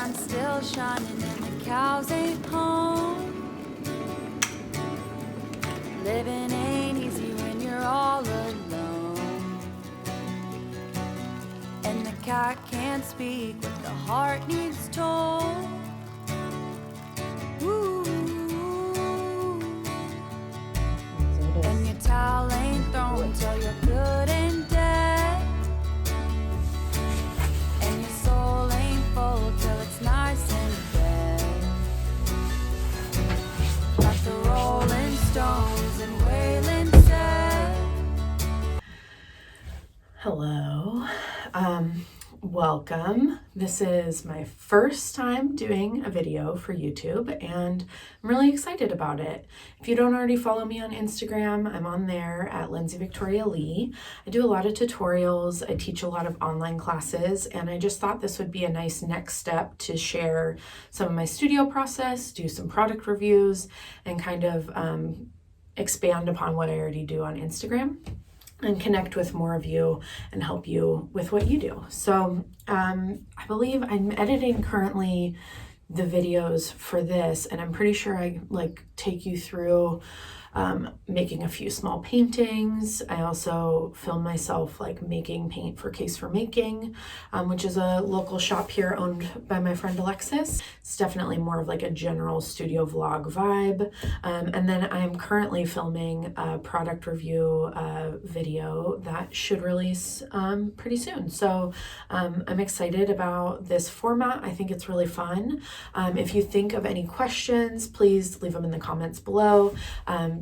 sun's still shining and the cows ain't home. Living ain't easy when you're all alone. And the cat can't speak what the heart needs told. Ooh. And your towel ain't thrown till you're good and dead. And your soul ain't full till it's nice and dead. Like the Rolling Stones and Waylon said. Hello, welcome. This is my first time doing a video for YouTube and I'm really excited about it. If you don't already follow me on Instagram, I'm on there at Lindsay Victoria Lee. I do a lot of tutorials, I teach a lot of online classes, and I just thought this would be a nice next step to share some of my studio process, do some product reviews, and kind of expand upon what I already do on Instagram and connect with more of you and help you with what you do. So I believe I'm editing currently the videos for this, and I'm pretty sure I take you through making a few small paintings. I also film myself making paint for Case for Making, which is a local shop here owned by my friend Alexis. It's definitely more of a general studio vlog vibe. And then I'm currently filming a product review video that should release pretty soon. So I'm excited about this format. I think it's really fun. If you think of any questions, please leave them in the comments below.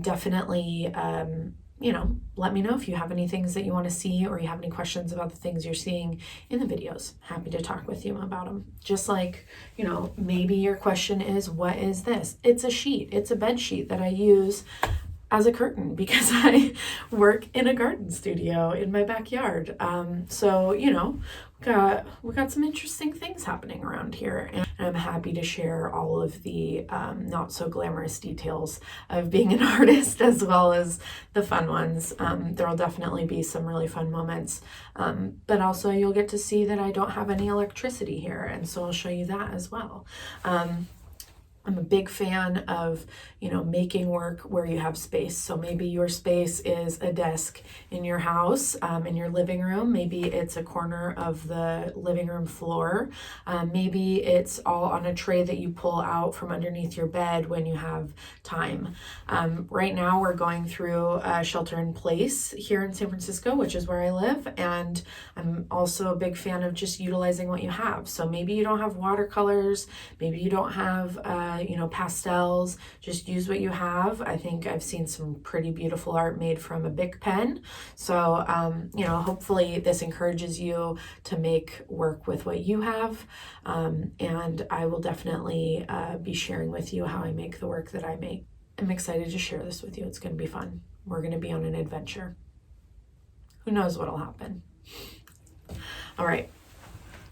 Definitely, let me know if you have any things that you want to see or you have any questions about the things you're seeing in the videos. Happy to talk with you about them. Just maybe your question is, what is this? It's a sheet. It's a bed sheet that I use as a curtain because I work in a garden studio in my backyard. We got some interesting things happening around here, and I'm happy to share all of the not so glamorous details of being an artist as well as the fun ones. There will definitely be some really fun moments, but also you'll get to see that I don't have any electricity here, and so I'll show you that as well. I'm a big fan of, making work where you have space. So maybe your space is a desk in your house, in your living room. Maybe it's a corner of the living room floor. Maybe it's all on a tray that you pull out from underneath your bed when you have time. Right now we're going through a shelter in place here in San Francisco, which is where I live. And I'm also a big fan of just utilizing what you have. So maybe you don't have watercolors, maybe you don't have, pastels, just use what you have. I think I've seen some pretty beautiful art made from a Bic pen. So, hopefully this encourages you to make work with what you have. And I will definitely be sharing with you how I make the work that I make. I'm excited to share this with you. It's going to be fun. We're going to be on an adventure. Who knows what'll happen? All right.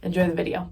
Enjoy the video.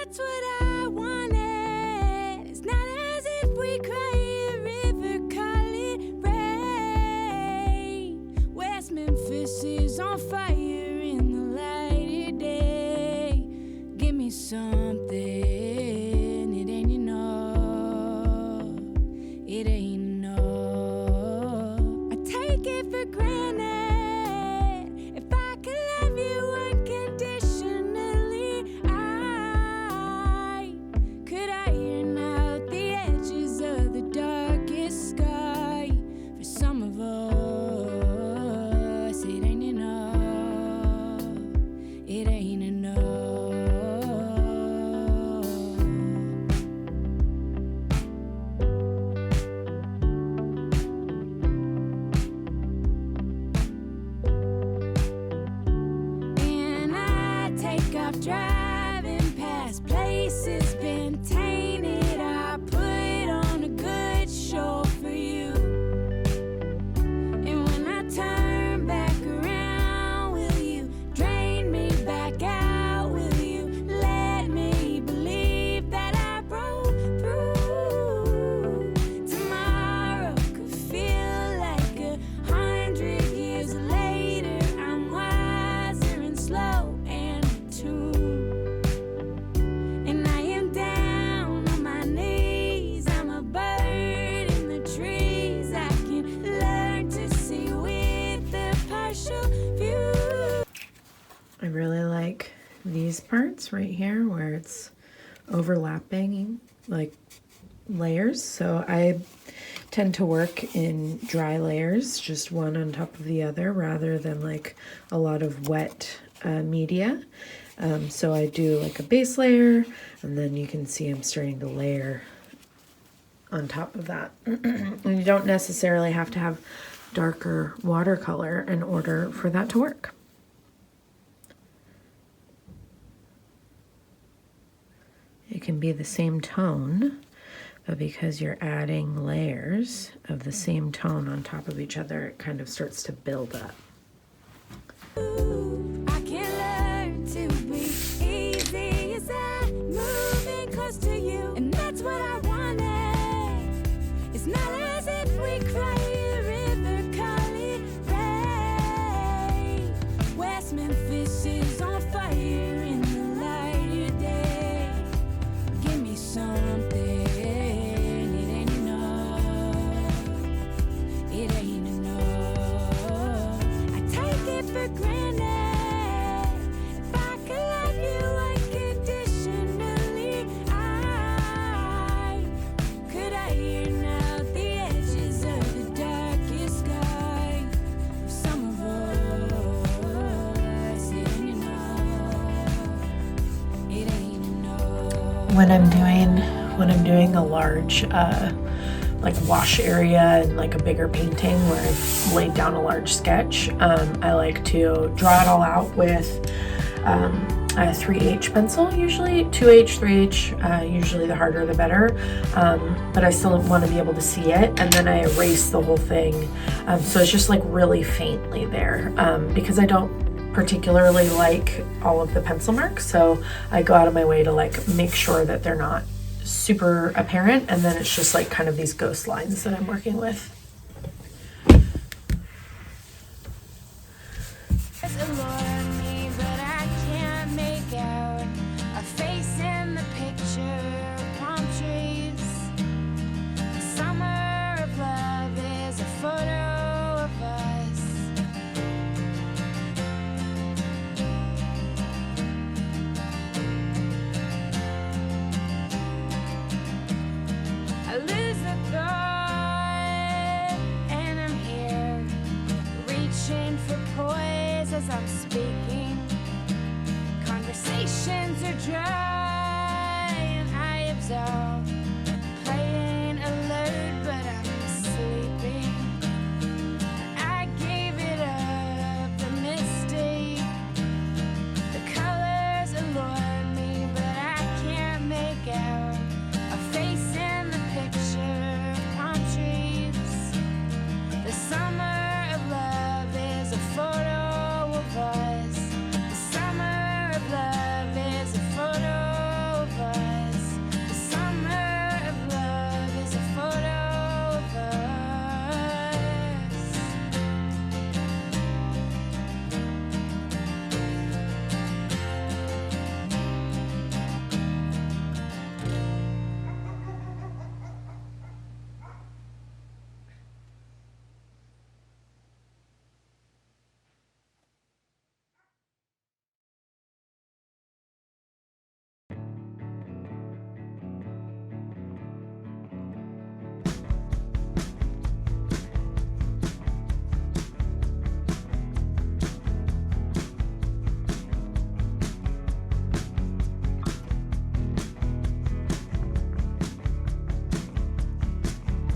That's what I wanted. It's not as if we cry a river, call it rain. West Memphis is on fire in the light of day. Give me something, it ain't enough. It ain't enough. I take it for granted. If I could love you unconditionally, could iron out the edges of the darkest sky. For some of us, it ain't enough. It ain't enough. And I take off driving past places been tainted. I put on a good show for you. And when I turn back around, will you drain me back out? Will you let me believe that I broke through? Tomorrow could feel like 100 I really like these parts right here where it's overlapping like layers. So I tend to work in dry layers, just one on top of the other, rather than like a lot of wet media. So I do like a base layer, and then you can see I'm starting to layer on top of that. And you don't necessarily have to have darker watercolor in order for that to work. It can be the same tone, but because you're adding layers of the same tone on top of each other, it kind of starts to build up. I can learn to be easy as I'm moving close to you, and that's what I wanted. It's not as if we cry a river, call it rain. West Memphis is on fire in the light of day. Give me something, it ain't enough. It ain't enough. I take it for granted. If I could love you unconditionally, could iron out the edges of the darkest sky. For some of us, it ain't enough. It ain't enough. When I'm doing a large like wash area and like a bigger painting where I've laid down a large sketch, I like to draw it all out with a 3H pencil, usually 2H, 3H, usually the harder the better, but I still want to be able to see it, and then I erase the whole thing, so it's just like really faintly there, because I don't particularly like all of the pencil marks, so I go out of my way to like make sure that they're not super apparent, and then it's just like kind of these ghost lines that I'm working with. Allure me, but I can't make out a face in the picture of palm trees. The summer of love is a photo of us. I lose the thought, and I'm here, reaching for poise as I'm speaking. Conversations are dry, and I absolve, playing alert, but I'm sleeping. I gave it up, the mistake. The colors allure me, but I can't make out a face in the picture of palm trees. The summer of love is a photo of us. The summer of love is a photo of us. The summer of love is a photo of us.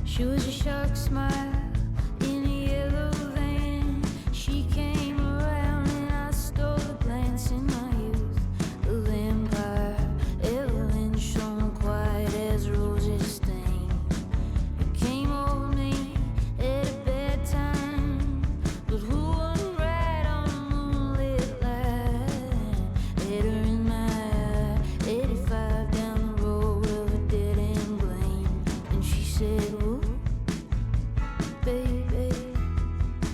She was a shark smile in a yellow van. She came around and I stole a glance in my youth. The vampire, Evelyn, shone quiet as roses stain. It came over me at a bad time, but who wouldn't ride on a moonlit line? Had her in my eye, 85 down the road of a dead end blame. And she said, "Ooh, baby,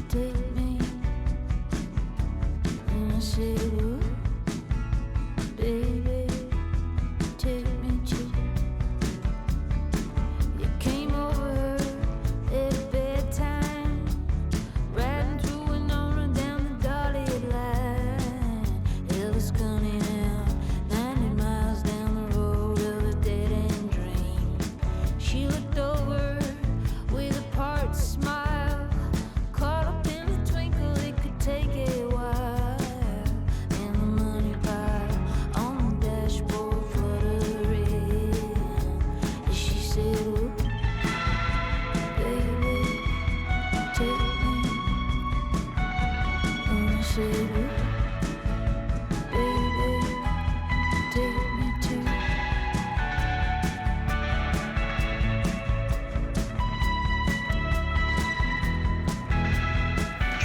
take me." And I said, "Ooh, baby, take me too." You came over at a bad time, riding through Winona down the dotted line.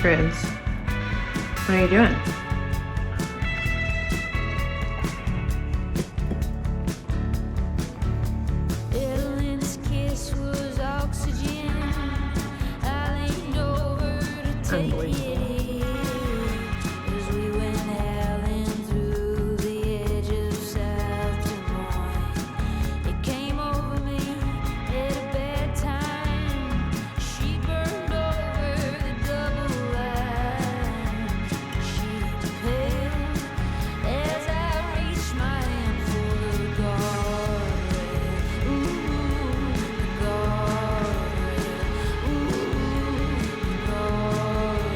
Trids. What are you doing? Evelyn's kiss was oxygen. I leaned over to take it as we went howling through the edge of South Des Moines. It came over me at a bad time. She burned over the double line. She paled as I reached my hand for the guardrail. Ooh, the guardrail. Ooh, the guardrail.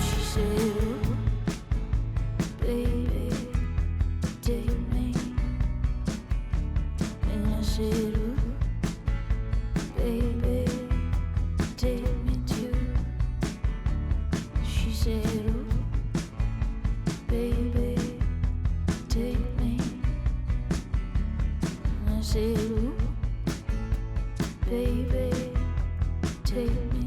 She said, "Ooh, baby, take me." And I said, "Ooh, baby, take me too." She said, "Ooh, baby, take me." And I said, "Ooh, baby, take me